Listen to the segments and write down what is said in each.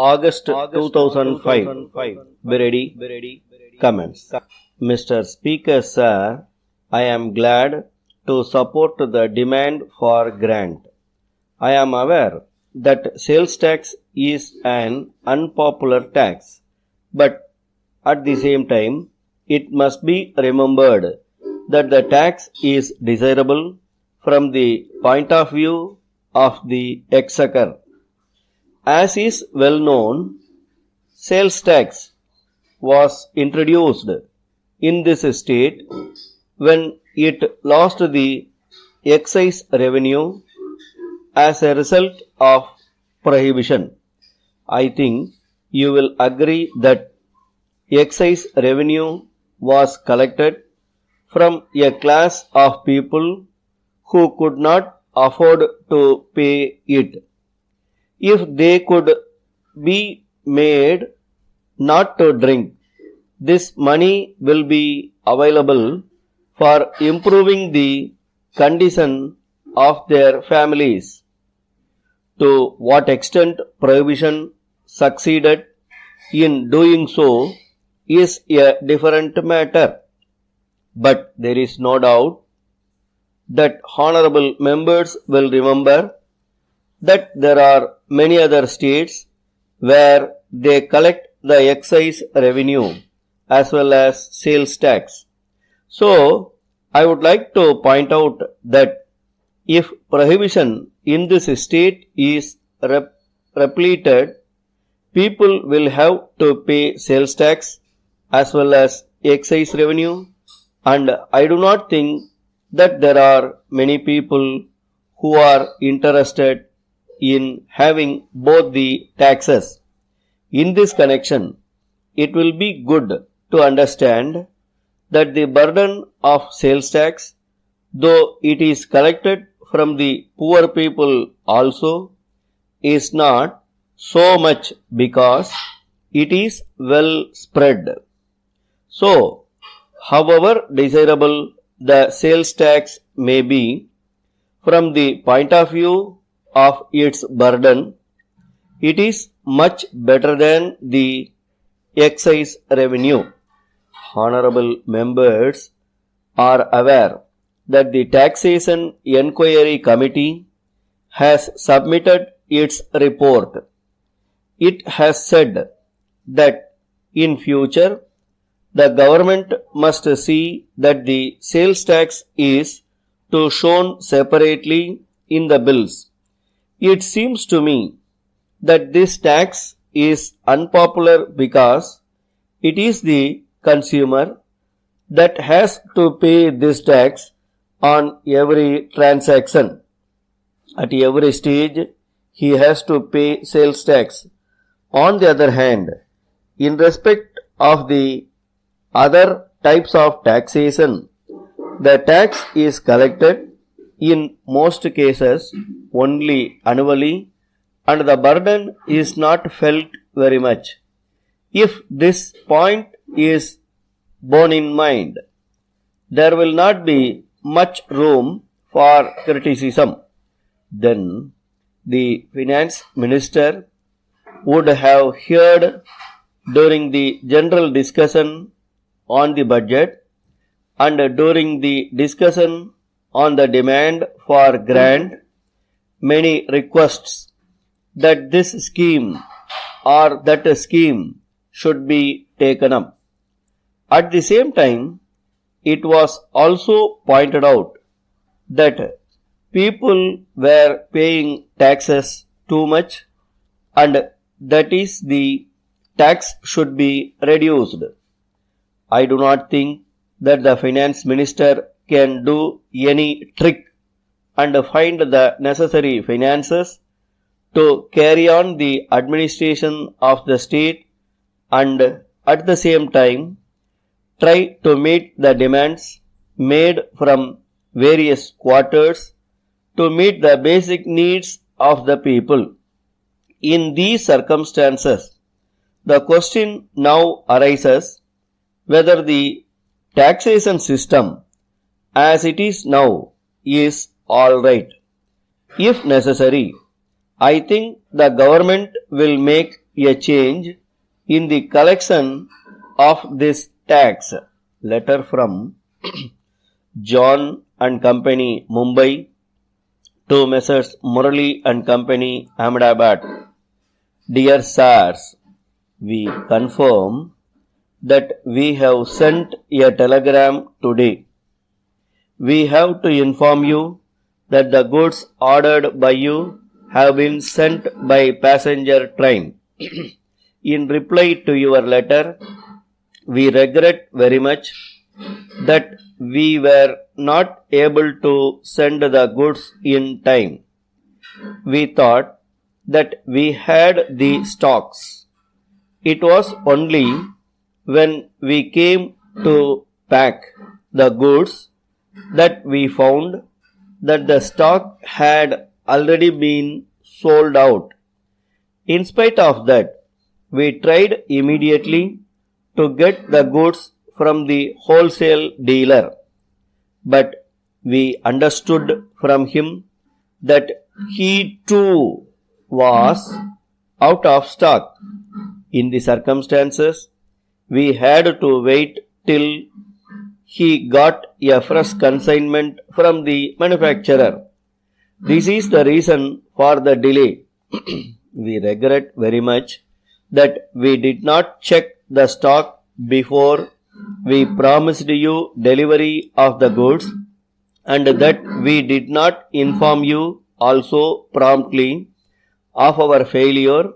August 2005. Be ready? Comments. Mr. Speaker, sir, I am glad to support the demand for grant. I am aware that sales tax is an unpopular tax, but at the same time, it must be remembered that the tax is desirable from the point of view of the exchequer. As is well known, sales tax was introduced in this state when it lost the excise revenue as a result of prohibition. I think you will agree that excise revenue was collected from a class of people who could not afford to pay it. If they could be made not to drink, this money will be available for improving the condition of their families. To what extent prohibition succeeded in doing so is a different matter. But there is no doubt that honorable members will remember that there are many other states where they collect the excise revenue as well as sales tax. So, I would like to point out that if prohibition in this state is repeated, people will have to pay sales tax as well as excise revenue, and I do not think that there are many people who are interested in having both the taxes. In this connection, it will be good to understand that the burden of sales tax, though it is collected from the poor people also, is not so much because it is well spread. So, however desirable the sales tax may be from the point of view of its burden, it is much better than the excise revenue. Honorable members are aware that the Taxation Enquiry Committee has submitted its report. It has said that in future the government must see that the sales tax is to shown separately in the bills. It seems to me that this tax is unpopular because it is the consumer that has to pay this tax on every transaction. At every stage, he has to pay sales tax. On the other hand, in respect of the other types of taxation, the tax is collected in most cases only annually and the burden is not felt very much. If this point is borne in mind, there will not be much room for criticism. Then the finance minister would have heard during the general discussion on the budget and during the discussion on the demand for grant many requests that this scheme or that scheme should be taken up. At the same time, it was also pointed out that people were paying taxes too much and that is the tax should be reduced. I do not think that the finance minister can do any trick and find the necessary finances to carry on the administration of the state and at the same time try to meet the demands made from various quarters to meet the basic needs of the people. In these circumstances, the question now arises whether the taxation system as it is now is all right. If necessary, I think the government will make a change in the collection of this tax. Letter from John and Company, Mumbai, to Messrs. Murali and Company, Ahmedabad. Dear Sirs, we confirm that we have sent a telegram today. We have to inform you that the goods ordered by you have been sent by passenger train. In reply to your letter, we regret very much that we were not able to send the goods in time. We thought that we had the stocks. It was only when we came to pack the goods that we found that the stock had already been sold out. In spite of that, we tried immediately to get the goods from the wholesale dealer, but we understood from him that he too was out of stock. In the circumstances, we had to wait till he got a fresh consignment from the manufacturer. This is the reason for the delay. We regret very much that we did not check the stock before we promised you delivery of the goods, and that we did not inform you also promptly of our failure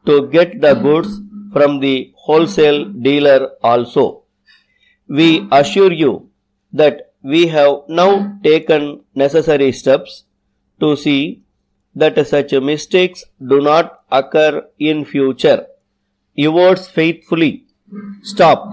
to get the goods from the wholesale dealer also. We assure you that we have now taken necessary steps to see that such mistakes do not occur in future. Yours faithfully. Stop.